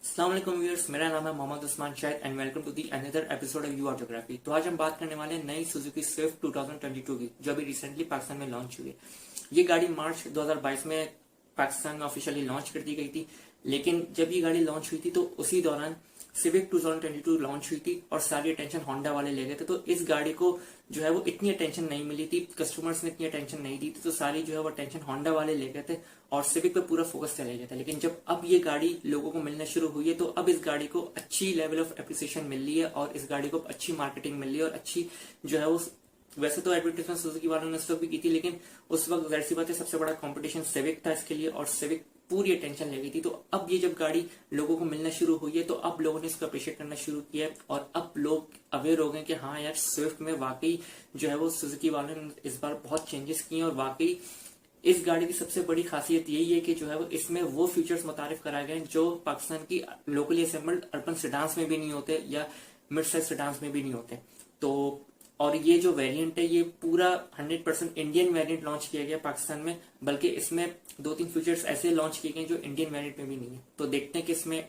अस्सलाम वालेकुम व्यूअर्स, मेरा नाम है Mohammad Usman Shahid and welcome to the another episode of you autography. तो आज हम बात करने वाले हैं नई सुजुकी स्विफ्ट 2022 की, जो अभी रिसेंटली पाकिस्तान में लॉन्च हुई है। ये गाड़ी मार्च 2022 में पाकिस्तान में ऑफिशियली लॉन्च कर दी गई थी, लेकिन जब ये गाड़ी लॉन्च हुई थी तो उसी दौरान सिविक 2022 लॉन्च हुई थी और सारी अटेंशन होंडा वाले ले गए थे। तो इस गाड़ी को जो है वो इतनी अटेंशन नहीं मिली थी, कस्टमर्स ने इतनी अटेंशन नहीं दी थी, तो सारी जो है वो अटेंशन होंडा वाले ले गए थे और सिविक पे पूरा फोकस चले गया था। लेकिन जब अब ये गाड़ी लोगों को मिलना शुरू हुई है तो अब इस गाड़ी को अच्छी लेवल ऑफ एप्रिसिएशन मिल रही है और इस गाड़ी को अच्छी मार्केटिंग मिल रही है और अच्छी जो है वो, वैसे तो एडवर्टाइजमेंट सुजुकी वालों ने उस वक्त भी की थी, लेकिन उस वक्त जाहिर सी बात है सबसे बड़ा कंपटीशन सिविक था इसके लिए और सिविक पूरी अटेंशन ले गई थी। तो अब ये जब गाड़ी लोगों को मिलना शुरू हुई है तो अब लोगों ने इसको अप्रिशिएट करना शुरू किया है और अब लोग अवेयर हो गए कि हाँ यार, स्विफ्ट में वाकई जो है वो सुजुकी वालों ने इस बार बहुत चेंजेस किए और वाकई इस गाड़ी की सबसे बड़ी खासियत यही है कि जो है वो इसमें वो फीचर्स मुतारिफ कराए गए जो पाकिस्तान की लोकली असेंबल्ड अर्बन सेडान्स में भी नहीं होते या मिड साइज सेडान्स में भी नहीं होते। तो और ये जो वेरिएंट है ये पूरा 100% इंडियन वेरिएंट लॉन्च किया गया पाकिस्तान में, बल्कि इसमें 2-3 फीचर्स ऐसे लॉन्च किए गए जो इंडियन वेरिएंट में भी नहीं है। तो देखते हैं कि इसमें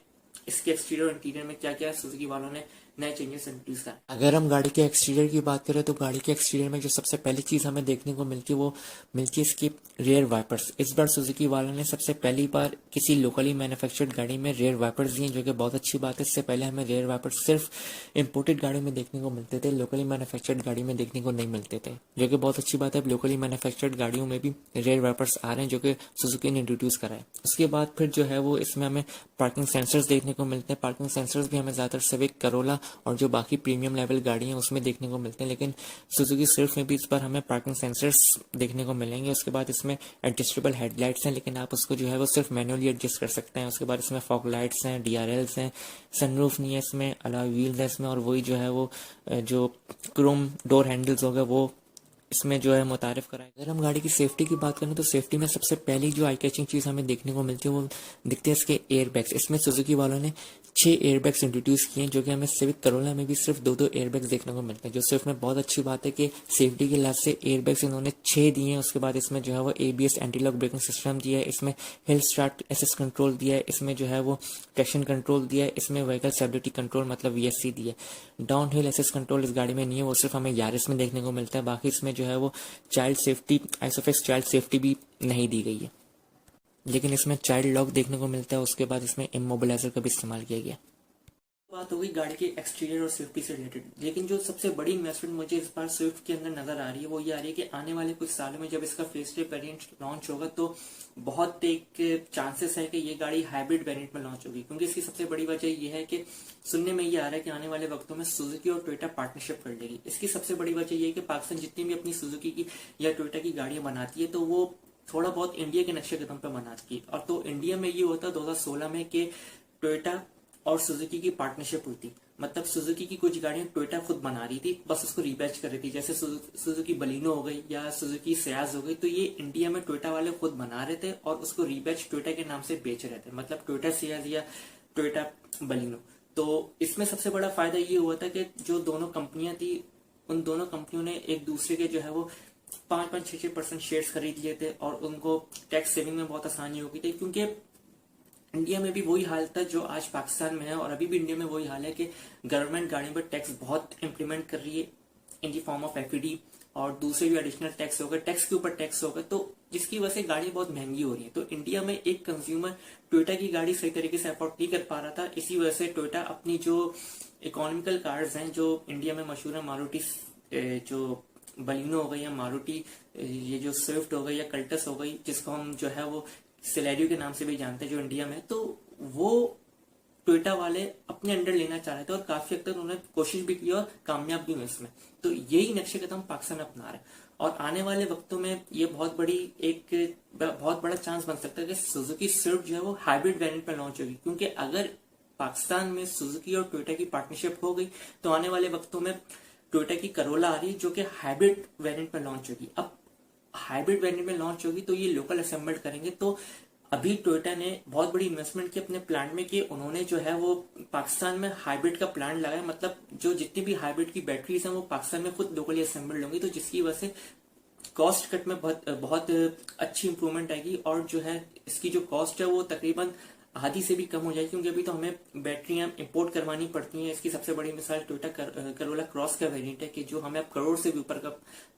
इसके एक्सटीरियर और इंटीरियर में क्या क्या सुजुकी वालों ने नए चेंजेस इंट्रोड्यूस किया। अगर हम गाड़ी के एक्सटीरियर की बात करें तो गाड़ी के एक्सटीरियर में जो सबसे पहली चीज़ हमें देखने को मिलती है वो मिलती है इसकी रेयर वाइपर्स। इस बार सुजुकी वालों ने सबसे पहली बार किसी लोकली मैन्युफैक्चर्ड गाड़ी में रेयर वाइपर्स दिए, जो कि बहुत अच्छी बात है। इससे पहले हमें रेयर वाइपर्स सिर्फ इंपोर्टेड गाड़ी में देखने को मिलते थे, लोकली मैन्युफैक्चर्ड गाड़ी में देखने को नहीं मिलते थे, जो कि बहुत अच्छी बात है। अब लोकली मैन्युफैक्चर्ड गाड़ियों में भी रेयर वाइपर्स आ रहे हैं जो कि सुजुकी ने इंट्रोड्यूस करा है। उसके बाद फिर जो है वो इसमें हमें पार्किंग सेंसर्स देखने को मिलते हैं। पार्किंग सेंसर्स भी हमें ज़्यादातर सिविक, करोला और जो बाकी प्रीमियम लेवल गाड़ी हैं उसमें देखने को मिलते हैं, लेकिन सुजुकी स्विफ्ट में भी इस बार हमें पार्किंग सेंसर्स देखने को मिलेंगे। उसके बाद इसमें एडजस्टेबल हेडलाइट्स हैं, लेकिन आप उसको जो है वो सिर्फ मैनुअली एडजस्ट कर सकते हैं। उसके बाद इसमें फॉग लाइट्स हैं, DRLs हैं, सनरूफ नहीं है इसमें, अलॉय व्हील्स है इसमें, और वही जो है वो जो क्रोम डोर हैंडल्स होगा वो इसमें जो है मुतारिफ कराए। अगर हम गाड़ी की सेफ्टी की बात करें तो सेफ्टी में सबसे पहली जो आई कैचिंग चीज़ हमें देखने को मिलती है वो दिखते हैं इसके एयरबैग्स। इसमें सुजुकी वालों ने 6 एयरबैग्स इंट्रोड्यूस किए हैं, जो कि हमें सिविक करोला में भी सिर्फ 2-2 एयरबैग्स देखने को मिलते हैं, जो स्विफ्ट में बहुत अच्छी बात है कि सेफ्टी के लिहाज से एयरबैग्स इन्होंने 6 दिए हैं। उसके बाद इसमें जो है वो ABS anti lock braking system दिया है, इसमें हिल स्टार्ट असिस्ट कंट्रोल दिया है, इसमें जो है वो ट्रैक्शन कंट्रोल दिया है, इसमें व्हीकल स्टेबिलिटी कंट्रोल मतलब VSC दिया है। डाउन हिल असिस्ट कंट्रोल इस गाड़ी में नहीं है, वो सिर्फ हमें यारिस में देखने को मिलता है। बाकी इसमें जो है वो child safety, isofix child safety भी नहीं दी गई है, लेकिन इसमें चाइल्ड लॉक देखने को मिलता है। उसके बाद इसमें इमोबिलाइजर का भी इस्तेमाल किया गया। बात हो गई गाड़ी के एक्सटीरियर और सेफ्टी से रिलेटेड, लेकिन जो सबसे बड़ी इन्वेस्टमेंट मुझे इस बार स्विफ्ट के अंदर नजर आ रही है वो ये आ रही है कि आने वाले कुछ सालों में जब इसका फेसलिफ्ट वेरिएंट लॉन्च होगा तो बहुत एक चांसेस है कि ये गाड़ी हाइब्रिड वेरिएंट में लॉन्च होगी, क्योंकि इसकी सबसे बड़ी वजह ये है कि सुनने में ये आ रहा है कि आने वाले वक्तों में सुजुकी और टोयोटा पार्टनरशिप कर लेगी। इसकी सबसे बड़ी वजह ये है कि पाकिस्तान जितनी भी अपनी सुजुकी की या टोयोटा की गाड़ियां बनाती है तो वो थोड़ा बहुत इंडिया के नक्शे कदम पर बनाती है। और तो इंडिया में ये होता 2016 में कि टोयोटा और सुजुकी की पार्टनरशिप हुई थी, मतलब सुजुकी की कुछ गाड़ियां टोयोटा खुद बना रही थी, बस उसको रीबैच कर रही थी, जैसे सुजुकी बलिनो हो गई या सुजुकी सयाज हो गई। तो ये इंडिया में टोयोटा वाले खुद बना रहे थे और उसको रीबैच टोयोटा के नाम से बेच रहे थे, मतलब टोयोटा सयाज या टोयोटा बलिनो। तो इसमें सबसे बड़ा फायदा ये हुआ था कि जो दोनों कंपनियां थी उन दोनों कंपनियों ने एक दूसरे के जो है वो 5-6% शेयर्स खरीद लिए थे और उनको टैक्स सेविंग में बहुत आसानी हो गई थी, क्योंकि इंडिया में भी वही हाल था जो आज पाकिस्तान में है और अभी भी इंडिया में वही हाल है कि गवर्नमेंट गाड़ियों पर टैक्स बहुत इंप्लीमेंट कर रही है इन दी फॉर्म ऑफ FED और दूसरे भी एडिशनल टैक्स हो गए, टैक्स के ऊपर टैक्स हो गए, तो जिसकी वजह से गाड़ी बहुत महंगी हो रही है। तो इंडिया में एक कंज्यूमर टोयोटा की गाड़ी सही तरीके से अफोर्ड नहीं कर पा रहा था, इसी वजह से टोयोटा अपनी जो इकोनॉमिकल कार्स हैं जो इंडिया में मशहूर है, मारुति जो बलिनो हो गई या मारुति ये जो स्विफ्ट हो गई या कल्टस हो गई, जिसको हम जो है वो सिलेरियो के नाम से भी जानते हैं जो इंडिया में, तो वो टोयोटा वाले अपने अंडर लेना चाह रहे थे और काफी हद तक उन्होंने कोशिश भी की और कामयाब भी हुए इसमें। तो यही नक्शे कदम पाकिस्तान अपना रहे और आने वाले वक्तों में ये बहुत बड़ा चांस बन सकता है कि सुजुकी स्विफ्ट जो है वो हाइब्रिड वेरिएंट में लॉन्च होगी, क्योंकि अगर पाकिस्तान में सुजुकी और टोयोटा की पार्टनरशिप हो गई तो आने वाले वक्तों में टोयोटा की करोला आ रही है जो कि हाइब्रिड वेरिएंट में लॉन्च होगी। अब हाइब्रिड वेरिएंट में लॉन्च होगी तो ये लोकल असेंबल्ड करेंगे। तो अभी टोयोटा ने बहुत बड़ी इन्वेस्टमेंट की अपने प्लांट में कि उन्होंने जो है वो पाकिस्तान में हाइब्रिड का प्लांट लगाया, मतलब जो जितनी भी हाइब्रिड की बैटरीज हैं वो पाकिस्तान में खुद लोकली असेंबल्ड होंगी, तो जिसकी वजह से कॉस्ट कट में बहुत अच्छी इंप्रूवमेंट आएगी और जो है इसकी जो कॉस्ट है वो तकरीबन आधी से भी कम हो जाएगी, क्योंकि अभी तो हमें बैटरियां इंपोर्ट करवानी पड़ती हैं। इसकी सबसे बड़ी मिसाल टोयोटा करोला क्रॉस का वेरिएंट है कि जो हमें अब करोड़ से भी ऊपर का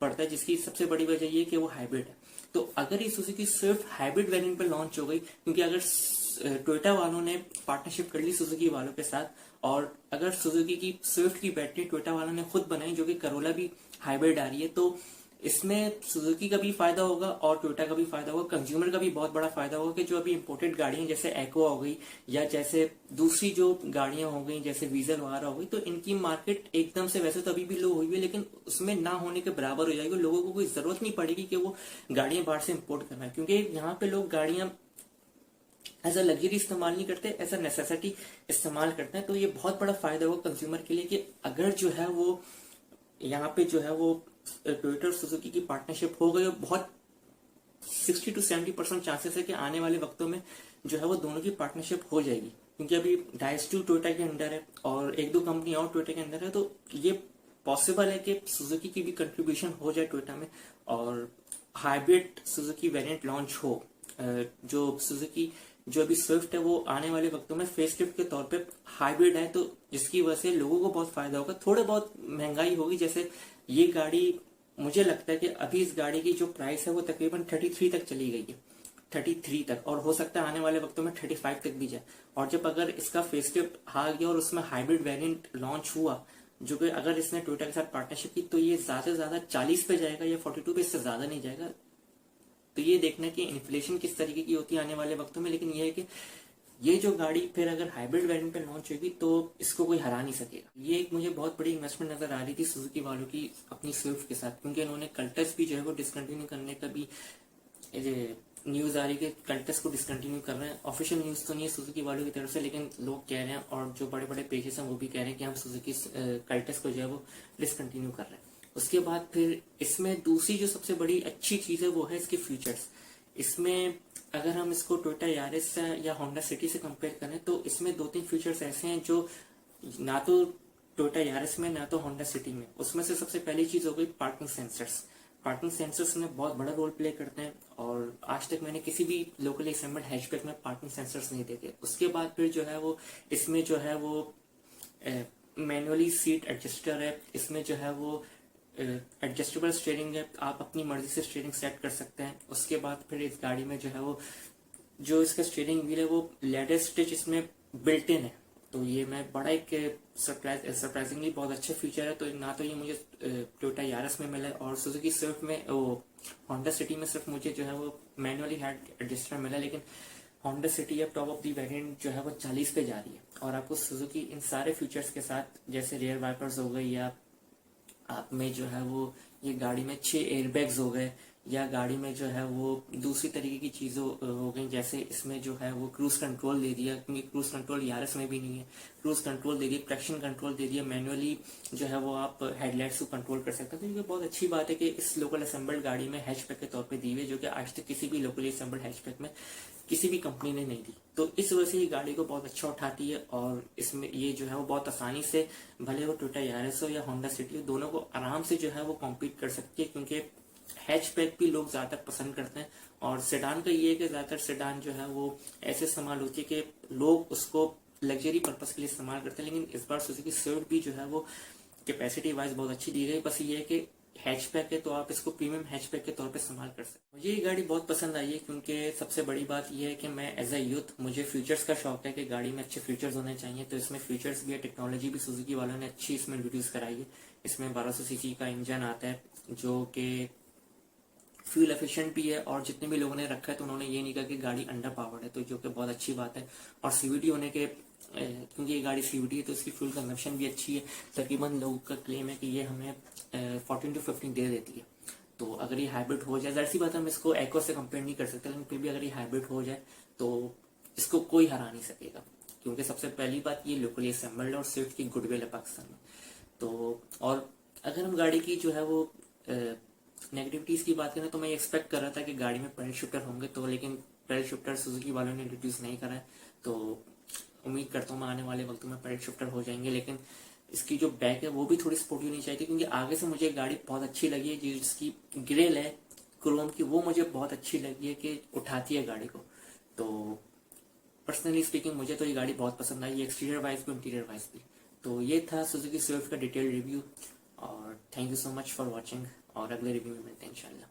पड़ता है, जिसकी सबसे बड़ी वजह ये कि वो हाइब्रिड है। तो अगर ये सुजुकी स्विफ्ट हाइब्रिड वेरिएंट पर लॉन्च हो गई, क्योंकि अगर टोयोटा वालों ने पार्टनरशिप कर ली सुजुकी वालों के साथ, और अगर सुजुकी की स्विफ्ट की बैटरी टोयोटा वालों ने खुद बनाई, जो कि करोला भी हाइब्रिड आ रही है, तो इसमें सुजुकी का भी फायदा होगा और टोयोटा का भी फायदा होगा, कंज्यूमर का भी बहुत बड़ा फायदा होगा कि जो अभी इंपोर्टेड गाड़ियां जैसे एक्वा हो गई या जैसे दूसरी जो गाड़ियां हो गई जैसे वीजल वगैरह हो गई, तो इनकी मार्केट एकदम से वैसे तो अभी भी लो हुई है, लेकिन उसमें ना होने के बराबर हो जाएगी। लोगों को कोई जरूरत नहीं पड़ेगी कि वो गाड़ियां बाहर से इंपोर्ट करना है, क्योंकि यहाँ पे लोग गाड़ियां एज अ लग्जरी इस्तेमाल नहीं करते, एज अ नेसेसिटी इस्तेमाल करते हैं। तो ये बहुत बड़ा फायदा होगा कंज्यूमर के लिए कि अगर जो है वो यहाँ पे जो है वो टोयोटा और सुजुकी की पार्टनरशिप हो गई, और बहुत 60 to 70% चांसेस है कि आने वाले वक्तों में जो है वो दोनों की पार्टनरशिप हो जाएगी, क्योंकि अभी डाइस2 टोयोटा के अंडर है और एक दो कंपनी और टोयोटा के अंदर है। तो ये पॉसिबल है कि सुजुकी की भी कंट्रीब्यूशन हो जाए टोयोटा में और हाइब्रिड सुजुकी वेरिएंट लॉन्च हो। जो सुजुकी जो अभी स्विफ्ट है वो आने वाले वक्तों में फेसलिफ्ट के तौर पे हाइब्रिड है, तो जिसकी वजह से लोगों को बहुत फायदा होगा। थोड़े बहुत महंगाई होगी, जैसे ये गाड़ी मुझे लगता है कि अभी इस गाड़ी की जो प्राइस है वो तकरीबन 33 तक चली गई है, 33 तक, और हो सकता है आने वाले वक्तों में 35 तक भी जाए। और जब अगर इसका फेसलिफ्ट आ गया और उसमें हाइब्रिड वेरिएंट लॉन्च हुआ, जो कि अगर इसने टोयोटा के साथ पार्टनरशिप की, तो ये ज्यादा से ज्यादा 40 पे जाएगा या 42 पे, इससे ज्यादा नहीं जाएगा। तो ये देखना कि इन्फ्लेशन किस तरीके की होती है आने वाले वक्तों में, लेकिन ये है कि ये जो गाड़ी फिर अगर हाइब्रिड वेरिएंट पे लॉन्च होगी तो इसको कोई हरा नहीं सकेगा। ये एक मुझे बहुत बड़ी इन्वेस्टमेंट नजर आ रही थी सुजुकी वालों की अपनी स्विफ्ट के साथ, क्योंकि इन्होंने कल्टस भी जो है वो डिसकंटिन्यू करने का भी न्यूज आ रही है कि कल्टस को डिसकंटिन्यू कर रहे हैं। ऑफिशियल न्यूज तो नहीं है सुजुकी वालों की तरफ से, लेकिन लोग कह रहे हैं और जो बड़े बड़े पेजेस हैं वो भी कह रहे हैं कि हम सुजुकी कल्टस को जो है वो डिसकंटिन्यू कर रहे हैं। उसके बाद फिर इसमें दूसरी जो सबसे बड़ी अच्छी चीज है वो है इसके फीचर्स। इसमें अगर हम इसको टोयोटा यारिस से या होंडा सिटी से कंपेयर करें तो इसमें दो तीन फीचर्स ऐसे हैं जो ना तो टोयोटा यारिस में ना तो होंडा सिटी में। उसमें से सबसे पहली चीज हो गई पार्किंग सेंसर्स। पार्किंग सेंसर्स में बहुत बड़ा रोल प्ले करते हैं और आज तक मैंने किसी भी लोकली असेंबल्ड हैचबैक में पार्किंग सेंसर्स नहीं देखे। उसके बाद फिर जो है वो इसमें जो है वो मैनुअली सीट एडजस्टर है, इसमें जो है वो एडजस्टेबल स्टीयरिंग है, आप अपनी मर्जी से स्टीयरिंग सेट कर सकते हैं। उसके बाद फिर इस गाड़ी में जो है वो जो इसका स्टीयरिंग व्हील है वो लेदर स्टिच इसमें बिल्ट इन है, तो ये मैं बड़ा एक सरप्राइजिंगली बहुत अच्छा फीचर है। तो ना तो ये मुझे टोयोटा यारिस में मिला है और सुजुकी स्विफ्ट में होंडा सिटी में सिर्फ मुझे जो है वो मैनुअली हेड एडजस्टर मिला, लेकिन होंडा सिटी अब टॉप ऑफ दी वेरिएंट जो है वो 40 पे जा रही है और आपको सुजुकी इन सारे फीचर्स के साथ, जैसे रियर वाइपर्स हो गई या आप में जो है वो ये गाड़ी में 6 एयरबैग्स हो गए, या गाड़ी में जो है वो दूसरी तरीके की चीज़ों हो गई, जैसे इसमें जो है वो क्रूज कंट्रोल दे दिया, क्योंकि क्रूज कंट्रोल यारिस में भी नहीं है। क्रूज कंट्रोल दे दिया, ट्रैक्शन कंट्रोल दे दिया, मैनुअली जो है वो आप हेडलाइट्स को कंट्रोल कर सकते हैं। तो ये बहुत अच्छी बात है कि इस लोकल असेंबल्ड गाड़ी में हैचबैक के तौर पे दी हुई है, जो कि आज तक किसी भी लोकली असेंबल्ड हैचबैक में किसी भी कंपनी ने नहीं दी। तो इस वजह से ये गाड़ी को बहुत अच्छा उठाती है और इसमें ये जो है वो बहुत आसानी से, भले वो टोयोटा यारिस हो या होंडा सिटी हो, दोनों को आराम से जो है वो कॉम्पीट कर सकती है, क्योंकि हैचबैक भी लोग ज्यादातर पसंद करते हैं। और सेडान का ये है कि ज्यादातर सेडान जो है वो ऐसे इस्तेमाल होती है कि लोग उसको लग्जरी पर्पस के लिए इस्तेमाल करते हैं, लेकिन इस बार सुजुकी स्विफ्ट भी जो है वो कैपेसिटी वाइज बहुत अच्छी दी गई। बस ये है कि हैचबैक है तो आप इसको प्रीमियम हैचबैक के तौर पे इस्तेमाल कर सकते हैं। मुझे ये गाड़ी बहुत पसंद आई है, क्योंकि सबसे बड़ी बात ये है कि मैं एज अ यूथ, मुझे फीचर्स का शौक है कि गाड़ी में अच्छे फीचर्स होने चाहिए। तो इसमें फीचर्स भी है, टेक्नोलॉजी भी सुजुकी वालों ने अच्छी इसमें इंट्रोड्यूस कराई है। इसमें 1200 सीसी का इंजन आता है जो कि फ्यूल एफिशिएंट भी है, और जितने भी लोगों ने रखा है तो उन्होंने ये नहीं कहा कि गाड़ी अंडर पावर्ड है, तो जो कि बहुत अच्छी बात है। और सीवीटी होने के, क्योंकि ये गाड़ी सीवीटी है तो इसकी फ्यूल कंजम्पशन भी अच्छी है। तकरीबन लोगों का क्लेम है कि ये हमें 14 to 15 दे देती है। तो अगर ये हाइब्रिड हो जाए, जाहिर सी बात है हम इसको एक्वा से कंपेयर नहीं कर सकते, लेकिन फिर भी अगर ये हाइब्रिड हो जाए तो इसको कोई हरा नहीं सकेगा, क्योंकि सबसे पहली बात ये लोकली असेंबल्ड और स्विफ्ट की गुडविल है पाकिस्तान में। तो और अगर हम गाड़ी की जो है वो नेगेटिविटीज की बात करें तो मैं एक्सपेक्ट कर रहा था कि गाड़ी में पैडल शिफ्टर होंगे, तो लेकिन पैडल शिफ्टर सुजुकी वालों ने इंट्रोड्यूस नहीं करा है। तो उम्मीद करता हूँ मैं आने वाले वक्त में पैडल शिफ्टर हो जाएंगे, लेकिन इसकी जो बैक है वो भी थोड़ी स्पोर्टी होनी चाहिए, क्योंकि आगे से मुझे गाड़ी बहुत अच्छी लगी है। जिसकी ग्रिल है क्रोम की वो मुझे बहुत अच्छी लगी है कि उठाती है गाड़ी को। तो पर्सनली स्पीकिंग मुझे तो ये गाड़ी बहुत पसंद आई, एक्सटीरियर वाइज भी इंटीरियर वाइज भी। तो ये था सुजुकी स्विफ्ट का डिटेल रिव्यू, और thank you so much for watching, और अगले रिव्यू में मिलते हैं इंशाल्लाह।